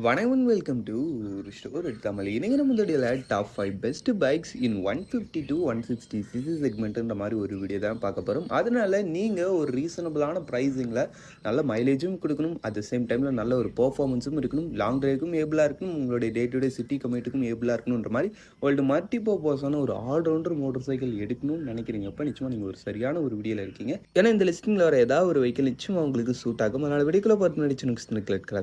வணக்கம் welcome to store Tamil. இன்னைக்கு நம்ம வீடியோல top 5 best bikes in 150 to 160 CC செக்மெண்ட்ன்ற மாதிரி ஒரு வீடியோ தான் பார்க்க போகிறோம். அதனால நீங்கள் ஒரு ரீசனபிளான ப்ரைஸிங்கில் நல்ல மைலேஜும் கொடுக்கணும், அட் த சேம் டைமில் நல்ல ஒரு பர்ஃபார்மன்ஸும் இருக்கணும், லாங் டிரைவுக்கும் ஏபிளாக இருக்கணும், உங்களுடைய டே டு டே சிட்டி கம்யூட்டுக்கும் ஏபிளாக இருக்கணுன்ற மாதிரி ஒரு மல்டி பர்பஸான ஒரு ஆல்ரவுண்டர் மோட்டர் சைக்கிள் எடுக்கணும்னு நினைக்கிறீங்கப்போ நிச்சயமாக நீங்கள் ஒரு சரியான ஒரு வீடியோவில் இருக்கீங்க. ஏன்னா இந்த லிஸ்டிங்கில் வர ஏதாவது ஒரு வெஹிக்கிள் நிச்சயமாக உங்களுக்கு சூட் ஆகும். அதனால் வீடியோக்குள்ள பார்த்து நடிச்சு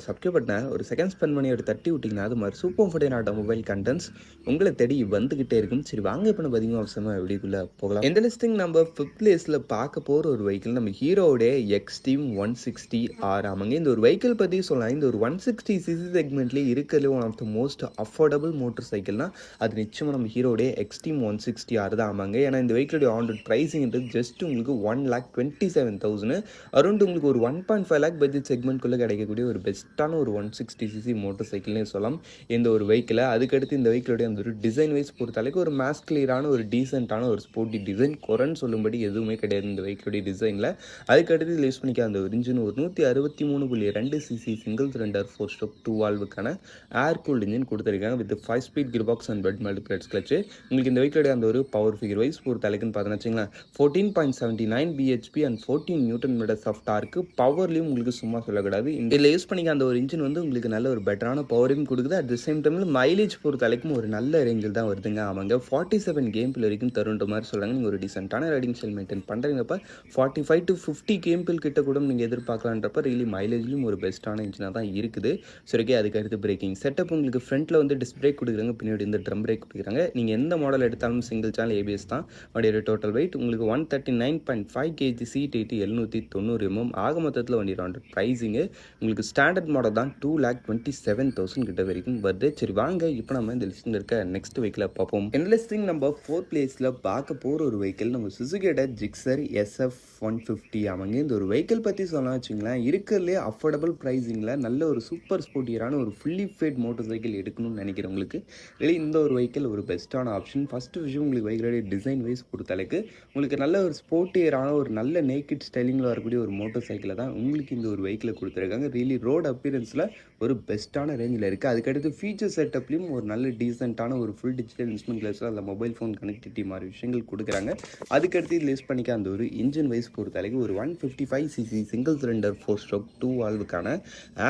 சப்ஸ்கிரைப் பண்ண ஒரு செகண்ட் ஸ்பெண்ட் பண்ணி ஒரு தட்டி விட்டிங்கன்னா அது மாதிரி சூப்பர் ஃபுட்டே ஆட்டோமொபைல் கண்டென்ட்ஸ் உங்களை தேடி வந்துகிட்டே இருக்கும். சரி வாங்க இப்போ நம்ம அதிகமாக அவசரமாக வீடியோக்குள்ளே போகலாம். இந்த லிஸ்டிங் நம்ம 5th பிளேஸில் பார்க்க போகிற ஒரு வெஹிக்கிள் நம்ம ஹீரோடைய எக்ஸ்ட்ரீம் 160 ஆர். ஆமாங்க, இந்த ஒரு வெஹிக்கிள் பற்றி சொல்லலாம். இந்த ஒரு 160 சிசி செக்மெண்ட்லேயே இருக்கிறது one of the most affordable motor சைக்கிள்னா அது நிச்சயமாக நம்ம ஹீரோடைய எக்ஸ்ட்ரீம் 160 ஆர் தான். ஆமாங்க, ஏன்னா இந்த வெஹிக்கிளுடைய ஆன் ரோட் ப்ரைஸிங்கிறது ஜஸ்ட் உங்களுக்கு 1,27,000 அரௌண்ட் உங்களுக்கு ஒரு 1.5 lakh பட்ஜெட் செக்மெண்ட்குள்ளே கிடைக்கக்கூடிய ஒரு பெஸ்ட்டான ஒரு 160 சிசி மோட்டர் சைக்கிள்னே சொல்லலாம் இந்த ஒரு வெஹிக்கிளை. அதுக்கடுத்து இந்த வெஹிக்கிளுடைய அந்த ஒரு டிசைன் வைஸ் பொறுத்தளவுக்கு ஒரு மேஸ் கிளியரான ஒரு டீசென்ட்டான ஒரு ஸ்போர்ட்டி டிசைன், குறைன்னு சொல்லும்படி எதுவுமே கிடையாது இந்த வெஹிக்கிளுடைய டிசைனில். அதுக்கடுத்து இதில் யூஸ் பண்ணிக்க அந்த ஒரு இன்ஜின் ஒரு 163.2 சிசி சிங்கிள் சிலிண்டர் 4 ஸ்ட்ரோக் 2 வால்வுக்கான ஏர் கூல்டு இன்ஜின் கொடுத்துருக்காங்க with 5 speed gear box and wet multiplex clutch. உங்களுக்கு இந்த வெஹிக்கிளுடைய அந்த ஒரு பவர் ஃபிகர் வைஸ் பொறுத்தளவுக்குன்னு பார்த்தீங்கன்னா வச்சுங்களேன் 14.79 BHP and 14 newton metres of torque. பவர்லையும் உங்களுக்கு சும்மா சொல்லக்கூடாது. இதில் யூஸ் பண்ணிக்க அந்த ஒரு இன்ஜின் வந்து உங்களுக்கு நல்ல ஒரு பெட்டரான பவரையும் கொடுக்குது. அட் த சேம் டைமில் மைலேஜ் பொறுத்த வரைக்கும் ஒரு நல்ல ரேஞ்சில் தான் வருதுங்க. ஆமாங்க, 47 கேம்பிள் வரைக்கும் தருன்ற மாதிரி சொல்கிறாங்க. நீங்கள் ஒரு டீசென்ட்டான ரைடிங் ஸ்டைல் மெயின்டைன் பண்ணுறீங்கப்ப 45 to 50 கேம்பிள் கிட்ட கூட நீங்கள் எதிர்பார்க்கலான்றப்ப ரியலி மைலேஜ்லையும் ஒரு பெஸ்ட்டான இன்ஜினாக தான் இருக்குது. சரிக்கே, அதுக்கு அடுத்து பிரேக்கிங் செட்டப் உங்களுக்கு ஃப்ரண்ட்டில் வந்து டிஸ்க் பிரேக் கொடுக்குறாங்க, பின்னாடி இந்த ட்ரம் பிரேக் கொடுக்குறாங்க. நீங்கள் எந்த மாடல் எடுத்தாலும் சிங்கிள் சேனல் ஏபிஎஸ் தான். வண்டியோட டோட்டல் வெயிட் உங்களுக்கு 139.5 kg, சீட் 790 mm. ஆக மொத்தத்தில் வண்டியோட ப்ரைஸிங்கு உங்களுக்கு ஸ்டாண்டர்ட் மாடல் தான் 2,27,000 கிட்ட வரைக்கும் வருது. சரி வாங்க இப்போ நம்ம இந்த லிஸ்டில் இருக்க நெக்ஸ்ட் வெஹிக்கிளை பார்ப்போம். இந்த லிஸ்டிங் நம்ம 4th பிளேஸில் பார்க்க போகிற ஒரு வெஹிக்கிள் நம்ம சுசுகியோட ஜிக்ஸர் SF 150. ஆமாங்க, இந்த ஒரு வெஹிக்கிள் பற்றி சொல்லலாம் வச்சுங்களேன், இருக்கிறதுலே அஃபோர்டபுள் ப்ரைஸிங்கில் நல்ல ஒரு சூப்பர் ஸ்போர்ட்டியரான ஒரு ஃபுல்லி ஃபேட் மோட்டர் சைக்கிள் எடுக்கணும்னு நினைக்கிறவங்களுக்கு இல்லை இந்த ஒரு வெஹிக்கிள் ஒரு பெஸ்ட்டான ஆப்ஷன். ஃபஸ்ட்டு விஷயம் உங்களுக்கு வெஹிக்கிளோடைய டிசைன் வைஸ் பொறுத்தளவுக்கு உங்களுக்கு நல்ல ஒரு ஸ்போர்ட்டியரான ஒரு நல்ல நேக்கிட் ஸ்டைலிங்கில் வரக்கூடிய ஒரு மோட்டர் சைக்கிளை தான் உங்களுக்கு இந்த ஒரு வெஹிக்கிளை கொடுத்துருக்காங்க. ரியலி ரோட் அப்பீரன்ஸில் ஒரு பெஸ்ட்டான ரேஞ்சில் இருக்குது. அதுக்கடுத்து ஃபீச்சர் செட்டப்லையும் ஒரு நல்ல டீசென்ட்டான ஒரு ஃபுல் டிஜிட்டல் இன்ஸ்ட்ருமெண்ட் கிளாஸில் அதில் மொபைல் ஃபோன் கனெக்டிவிட்டி மாதிரி விஷயங்கள் கொடுக்குறாங்க. அதுக்கடுத்து இதில் யூஸ் பண்ணிக்க அந்த ஒரு இன்ஜின் வைஸ் பொறுத்தளவுக்கு ஒரு 155 சிசி சிங்கிள் சிலிண்டர் 4 ஸ்ட்ரோக் 2 வால்வுக்கான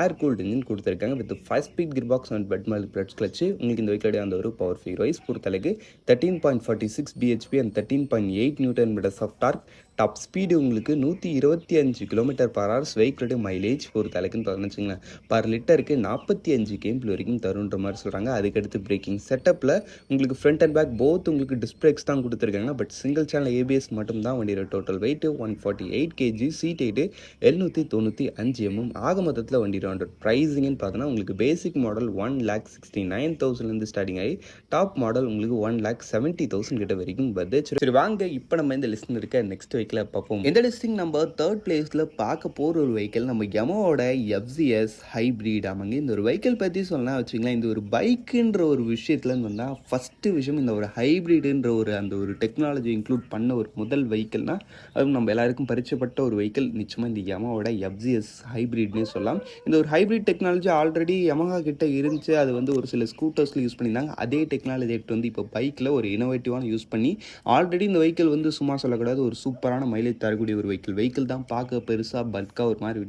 ஏர் கூல்டு இன்ஜின் கொடுத்துருக்காங்க with 5 speed gear box and wet multiplex clutch. உங்களுக்கு இந்த வெஹிக்கிளுடைய அந்த ஒரு பவர் ஃபிகர் வைஸ் பொறுத்தளவுக்கு 13.46 BHP and 13.8 newton metres of torque. Top speed உங்களுக்கு 125 km/h. வெஹிக்கிளுடைய மைலேஜ் பொறுத்தளவுக்குன்னு பார்த்தீங்கன்னா பர் லிட்டருக்கு 45 கேம்பிள் வரைக்கும் தருன்ற மாதிரி சொல்கிறாங்க. அதுக்கடுத்து பிரேக்கிங் செட்டப்பில் உங்களுக்கு ஃப்ரண்ட் அண்ட் பேக் போத் உங்களுக்கு டிஸ்க் பிரேக்ஸ் தான் கொடுத்துருக்காங்க. பட் சிங்கிள் சேனல் ஏபிஎஸ் மட்டும் தான் வண்டியோட total weight 148 kg, seat 795 mm. ஆக மொத்தத்தில் வண்டியோட ப்ரைஸிங்னு பார்த்தோன்னா உங்களுக்கு பேசிக் மாடல் 1,69,000 ஸ்டார்டிங் ஆகி டாப் மாடல் உங்களுக்கு 1,70,000 கிட்ட வரைக்கும் வருது. சரி வாங்க இப்போ நம்ம இந்த லிஸ்ட்டில் இருக்க நெக்ஸ்ட் வெஹிக்கிளை பார்ப்போம். இந்த லிஸ்டிங் நம்ம 3rd பிளேஸில் பார்க்க போகிற ஒரு வெஹிக்கிள் நம்ம யமஹாவோட FZS ஹைப்ரிட். ஆமாங்க, இந்த ஒரு வெஹிக்கிள் பற்றி சொல்லலாம் வச்சுங்களேன். இந்த ஒரு பைக்குன்ற ஒரு விஷயத்தில் வந்தால் ஃபஸ்ட்டு விஷயம் இந்த ஒரு ஹைப்ரிடுன்ற ஒரு அந்த ஒரு டெக்னாலஜி இன்க்ளூட் பண்ண ஒரு முதல் வெஹிக்கிள்னால் அதுவும் நம்ம எல்லாருக்கும் பரிச்சயப்பட்ட ஒரு வெஹிக்கிள் நிச்சயமாக இந்த யமஹாவோட FZS ஹைப்ரிட்னே சொல்லலாம். இந்த ஒரு ஹைப்ரிட் டெக்னாலஜி ஆல்ரெடி யமஹா கிட்ட இருந்துச்சு. அது வந்து ஒரு சில ஸ்கூட்டர்ஸில் யூஸ் பண்ணியிருந்தாங்க. அதே டெக்னாலஜி எடுத்து வந்து இப்போ பைக்கில் ஒரு இனோவேட்டிவான யூஸ் பண்ணி ஆல்ரெடி இந்த வெஹிக்கிள் வந்து சும்மா சொல்லக்கூடாது ஒரு சூப்பரான மைலேஜ் தரக்கூடிய ஒரு வெஹிக்கிள் தான். பார்க்க பெருசாக பல்காக ஒரு மாதிரி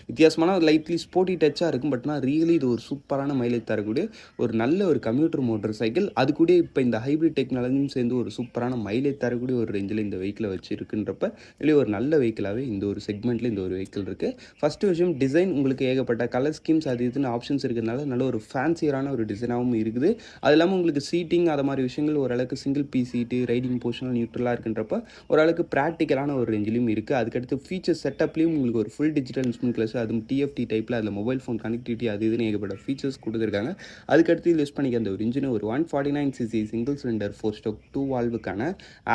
வித்தியாசமான லைட்லி ஸ்போர்ட்டி டச்சாக இருக்கும். பட்னா ரியலி இது ஒரு சூப்பரான மைலேஜ் தரக்கூடிய ஒரு நல்ல ஒரு கம்யூட்டர் மோட்டர் சைக்கிள். அது கூட இப்போ இந்த ஹைப்ரிட் டெக்னாலஜியும் சேர்ந்து ஒரு சூப்பரான மைலேஜ் தரக்கூடிய ஒரு ரேஞ்சில் இந்த வெஹிக்கிளை வச்சு இருக்குன்றப்ப இல்லை ஒரு நல்ல வெஹிக்கிளாகவே இந்த ஒரு செக்மெண்ட்டில் இந்த ஒரு வெஹிக்கிள் இருக்குது. ஃபஸ்ட்டு விஷயம் டிசைன் உங்களுக்கு ஏகப்பட்ட கலர் ஸ்கீம்ஸ் அது இதுன்னு ஆப்ஷன்ஸ் இருக்கிறதுனால நல்ல ஒரு ஃபேன்சியரான ஒரு டிசைனாகவும் இருக்குது. அது இல்லாமல் உங்களுக்கு சீட்டிங் அது மாதிரி விஷயங்கள் ஓரளவுக்கு சிங்கிள் பீஸ் சீட்டு ரைடிங் போர்ஷனல் நியூட்ரலாக இருக்குன்றப்ப ஓரளவுக்கு ப்ராக்டிக்கலான ஒரு ரேஞ்சிலும் இருக்குது. அதுக்கடுத்து ஃபீச்சர் செட்டப்லேயும் உங்களுக்கு ஒரு ஃபுல் டிஜிட்டல் இன்ஸ்ட்ருமெண்ட் கிளாஸ் அதுவும் TFT டைப்பில் அதில் மொபைல் ஃபோன் கனெக்டிவிட்டி அது இதுன்னு ஏகப்பட்ட ஃபீச்சர்ஸ் கொடுத்துருக்காங்க. அதுக்கடுத்து யூஸ் பண்ணிக்க அந்த ஒரு இன்ஜின் ஒரு 149 சிசி சிங்கிள் சிலிண்டர் 4 ஸ்ட்ரோக் 2 வால்வுக்கான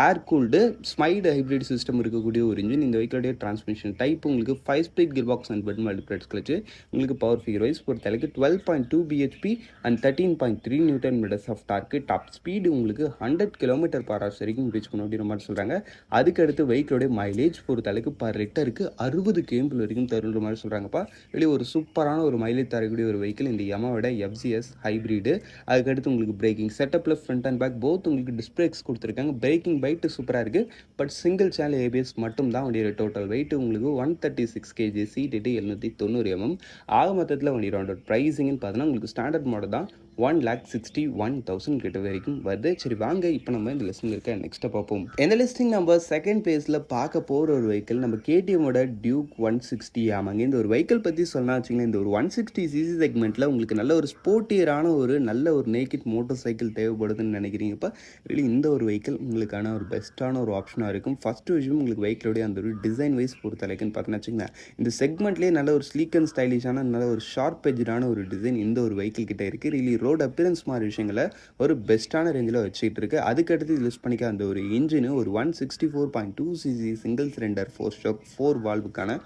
ஏர் கூல்டு ஸ்மைடு ஹைப்ரிட் சிஸ்டம் இருக்கக்கூடிய ஒரு இன்ஜின். இந்த வெஹிக்கிளுடைய டிரான்ஸ்மிஷன் டைப் உங்களுக்கு 5 speed gear box and wet multiplex clutch. உங்களுக்கு பவர் ஃபிகர் வைஸ் பொறுத்தளவுக்கு 12.2 BHP and 13.3 newton metres of torque. Top speed உங்களுக்கு 100 km/h வரைக்கும் ரீச் பண்ண அப்படின்ற மாதிரி சொல்கிறாங்க. அதுக்கடுத்து அதுக்கடுத்து வெஹிக்கிளோடைய மைலேஜ் பொறுத்தளவுக்கு பர் லிட்டருக்கு 60 km வரைக்கும் தருன்ற மாதிரி சொல்கிறாங்கப்பா. வெளியே ஒரு சூப்பரான ஒரு மைலேஜ் தரக்கூடிய ஒரு வெஹிக்கிள் இந்த யமாவோட FZS ஹைப்ரிடு. அதுக்கடுத்து உங்களுக்கு பிரேக்கிங் செட்டப்பில் ஃப்ரண்ட் அண்ட் பேக் போத் உங்களுக்கு டிஸ்க் பிரேக்ஸ் கொடுத்துருக்காங்க. பிரேக்கிங் பைட்டு சூப்பராக இருக்குது. பட் சிங்கிள் சேனல் ABS மட்டும் தான் வண்டியோட டோட்டல் வெயிட் உங்களுக்கு 136 kg, சீட் 790 mm. ஆக மொத்தத்தில் வண்டியோட ப்ரைஸிங்னு பார்த்தீங்கன்னா உங்களுக்கு ஸ்டாண்டர்ட் மாடல் தான் 1,61,000 கிட்ட வரைக்கும் வருது. சரி வாங்க இப்போ நம்ம இந்த லிஸ்டிங் இருக்க நெக்ஸ்ட்டை பார்ப்போம். இந்த லிஸ்டிங் நம்ம செகண்ட் பேஜில் பார்க்க போகிற ஒரு வெஹிக்கிள் நம்ம KTMோட டியூக் 160. ஆமாங்க, இந்த ஒரு வெஹிக்கிள் பற்றி சொன்னா வச்சுங்களேன், இந்த ஒரு 160cc செக்மெண்ட்டில் உங்களுக்கு நல்ல ஒரு ஸ்போர்ட்டியரான ஒரு நல்ல ஒரு நேக்கிட் மோட்டர் சைக்கிள் தேவைப்படுதுன்னு நினைக்கிறீங்கப்பா. really இந்த ஒரு வெஹிக்கிள் உங்களுக்கான ஒரு பெஸ்ட்டான ஒரு ஆப்ஷனாக இருக்கும். ஃபஸ்ட்டு விஷயம் உங்களுக்கு வெஹிக்கிளோடைய அந்த ஒரு டிசைன் வைஸ் பொறுத்தளவுக்குன்னு பார்த்தீங்கன்னா வச்சுங்களேன், இந்த செக்மெண்ட்லேயே நல்ல ஒரு ஸ்லீக் அண்ட் ஸ்டைலிஷான நல்ல ஒரு ஷார்ப் எஜ்டான ஒரு டிசைன் இந்த ஒரு வெஹிக்கிள் கிட்ட இருக்குது. really ரோட் அப்பியரன்ஸ் மாதிரி விஷயங்களை ஒரு பெஸ்ட்டான ரேஞ்சில் வச்சுக்கிட்டு இருக்கு. அதுக்கடுத்து யூஸ் பண்ணிக்க அந்த ஒரு இன்ஜின் ஒரு 164.2cc சிங்கிள் சிலிண்டர் 4-stroke 4 வால்வுக்கான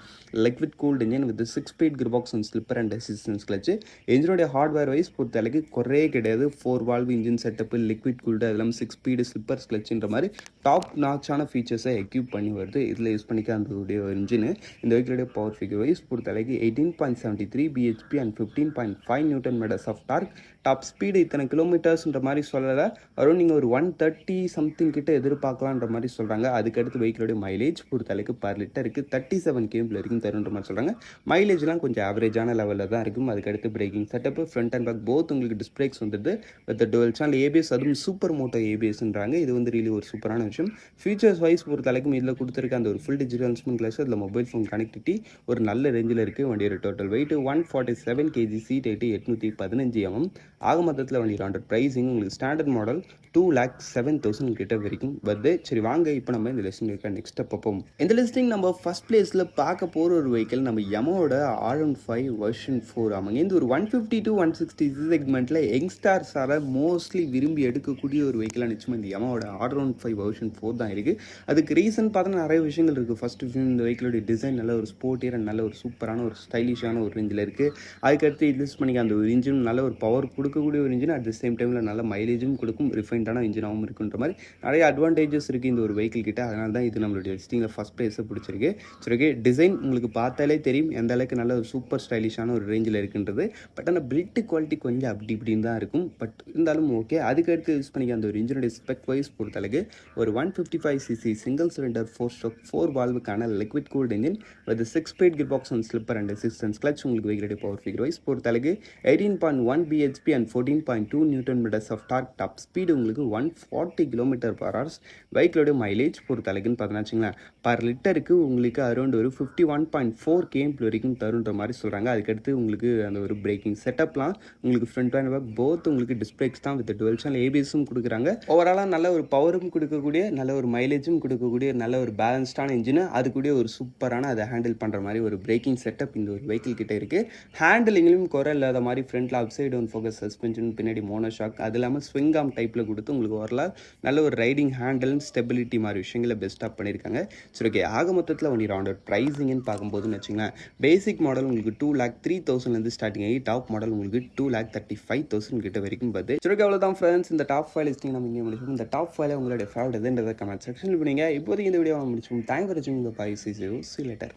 liquid cooled engine with 6-speed gear box and slipper and assistance clutch. இன்ஜினுடைய ஹார்ட்வேர் வைஸ் பொறுத்தளவுக்கு குறையே கிடையாது. 4 valve engine setup, liquid cooled, அதெல்லாம் 6-speed ஸ்லிப்பர் கிளச்சுன்ற மாதிரி டாப் நாச்சான ஃபீச்சர்ஸை எக்யூப் பண்ணி வருது. இதில் யூஸ் பண்ணிக்க அந்த இன்ஜின் இந்த வெஹிக்கிளுடைய பவர் ஃபிகர் வைஸ் பொறுத்தளவுக்கு 18.73 bhp and 15.5 Nm of torque. Top speed இத்தனை கிலோமீட்டர்ஸ்ன்ற மாதிரி சொல்லலை, வரும் நீங்கள் ஒரு 130 சம்திங் கிட்ட எதிர்பார்க்கலான்ற மாதிரி சொல்கிறாங்க. அதுக்கடுத்து வெஹிக்கிளோடைய மைலேஜ் பொறுத்தளவுக்கு பர் லிட்டருக்கு 37 km வரைக்கும் தருன்ற மாதிரி சொல்கிறாங்க. மைலேஜ்லாம் கொஞ்சம் ஆவரேஜான லெவலில் தான் இருக்கும். அதுக்கடுத்து braking setup front and back both உங்களுக்கு டிஸ்க் பிரேக்ஸ் வந்துடுது வித் டுவல் சேனல் ABS, அதுவும் சூப்பர் மோட்டோ ABSன்றாங்க. இது வந்து really ஒரு சூப்பரான விஷயம். ஃபீச்சர்ஸ் வைஸ் பொறுத்தளவுக்கு இதில் கொடுத்துருக்க அந்த ஒரு ஃபுல் டிஜிட்டல் இன்ஸ்ட்ருமெண்ட் கிளாஸ், அதில் மொபைல் ஃபோன் கனெக்டிவிட்டி ஒரு நல்ல ரேஞ்சில் இருக்குது. வண்டியோட total weight 147 kg, seat 815 mm. ஆக மொத்தத்தில் வண்டியோட ப்ரைஸிங் உங்களுக்கு ஸ்டாண்டர்ட் மாடல் 2,07,000 கிட்ட வரைக்கும் வருது. சரி வாங்க இப்போ நம்ம இந்த லிஸ்டிங் இருக்க நெக்ஸ்ட் பார்ப்போம். இந்த லிஸ்டிங் நம்ம ஃபர்ஸ்ட் பிளேஸில் பார்க்க போகிற ஒரு வெஹிக்கிள் நம்ம யமாவோட R15 வெர்ஷன் 4. ஆமாங்க, இந்த ஒரு 150 to 160 செக்மெண்ட்டில் யங்ஸ்டார்ஸால் மோஸ்ட்லி விரும்பி எடுக்கக்கூடிய ஒரு வெஹிக்கிளாக நிச்சயமாக இந்த யமாவோட R15 வெர்ஷன் 4 தான் இருக்குது. அதுக்கு ரீசன் பார்த்தா நிறைய விஷயங்கள் இருக்குது. ஃபர்ஸ்ட் விஷயம் இந்த வெஹிக்கிளோட டிசைன் நல்ல ஒரு ஸ்போர்ட்டியர் அண்ட் நல்ல ஒரு சூப்பரான ஒரு ஸ்டைலிஷான ஒரு ரேஞ்சில் இருக்குது. அதுக்கடுத்து யூஸ் பண்ணிக்க அந்த ஒரு இன்ஜின் நல்ல ஒரு பவர் கொடுக்கக்கூடிய ஒரு இன்ஜின், அட் த சேம் டைமில் நல்ல மைலேஜும் கொடுக்கும், ரிஃபைண்டான இன்ஜினாகவும் இருக்குன்ற மாதிரி நிறைய அட்வான்டேஜஸ் இருக்குது இந்த ஒரு வெஹிக்கிள் கிட்ட. அதனால தான் இது நம்மளுடைய லிஸ்டிங்கில் ஃபஸ்ட் ப்ளேஸை பிடிச்சிருக்கு. சரி ஓகே, டிசைன் உங்களுக்கு பார்த்தாலே தெரியும் எந்த அளவுக்கு நல்ல ஒரு சூப்பர் ஸ்டைலிஷான ஒரு ரேஞ்சில் இருக்குன்றது. பட் ஆனால் பில்ட் குவாலிட்டி கொஞ்சம் அப்படி இப்படின்னு தான் இருக்கும். பட் இருந்தாலும் ஓகே. அதுக்கடுத்து யூஸ் பண்ணிக்க அந்த ஒரு இன்ஜினுடைய ஸ்பெக் வைஸ் பொறுத்தளவுக்கு ஒரு 155cc சிங்கிள் சிலிண்டர் 4-stroke 4 வால்வுக்கான liquid cooled engine with 6-speed gear box and slipper and assistance clutch. உங்களுக்கு வெஹிக்கிளுடைய பவர் ஃபிகர் வைஸ் பொறுத்தளவுக்கு 18.1 bhp and 14.2 Nm of torque. Top speed உங்களுக்கு 140 km/h. வெஹிக்கிளோட மைலேஜ் பொறுத்தளவுக்குன்னு பார்த்தீங்கன்னா பர் லிட்டருக்கு உங்களுக்கு அரௌண்ட் ஒரு 51.4 km வரைக்கும் தருன்ற மாதிரி சொல்கிறாங்க. அதுக்கடுத்து உங்களுக்கு அந்த ஒரு பிரேக்கிங் செட்டப்லாம் உங்களுக்கு ஃப்ரண்ட் அண்ட் பேக் போத் உங்களுக்கு டிஸ்க் பிரேக்ஸ் தான் வித் டுவல் சேனல் ABSும் கொடுக்குறாங்க. ஓவராலாக நல்ல ஒரு பவரும் கொடுக்கக்கூடிய நல்ல ஒரு மைலேஜும் கொடுக்கக்கூடிய நல்ல ஒரு பேலன்ஸ்டான இன்ஜின், அது கூட ஒரு சூப்பரான அதை ஹேண்டில் பண்ணுற மாதிரி ஒரு பிரேக்கிங் செட்டப் இந்த ஒரு வெஹிக்கிள் கிட்ட இருக்குது. ஹேண்டிலிங்லையும் குறை இல்லாத மாதிரி ஃப்ரண்ட்டில் அப்சைட் டவுன் ஃபோக்கஸ் சஸ்பென்ஷன், பின்னாடி மோனோஷாக், அது இல்லாமல் ஸ்விங் ஆம் டைப்பில் கொடுத்து உங்களுக்கு ஓவரலாக நல்ல ஒரு ரைடிங் ஹேண்டில் ஸ்டெபிலிட்டி மாதிரி விஷயங்களை பெஸ்ட்டாக பண்ணியிருக்காங்க. சரி ஓகே, ஆக மொத்தத்தில் வண்டியோட ப்ரைஸிங்னு பார்க்கும்போதுன்னு வச்சுங்களேன், பேசிக் மாடல் உங்களுக்கு 2,03,000 ஸ்டார்டிங் ஆகி டாப் மாடல் உங்களுக்கு 2,35,000 கிட்ட வரைக்கும் வருது. சரி ஓகே, அவ்வளோதான் ஃப்ரெண்ட்ஸ். இந்த டாப் 5 லிஸ்டிங் நம்ம இங்கே முடிச்சோம். இந்த டாப் 5 உங்களுடைய ஃபேவரட் எதுன்றதை கமெண்ட் செக்ஷனில் பண்ணுங்க. இப்போதைக்கு இந்த வீடியோ முடிச்சோம். தேங்க் ஃபார் வாட்சிங். Bye, see you later.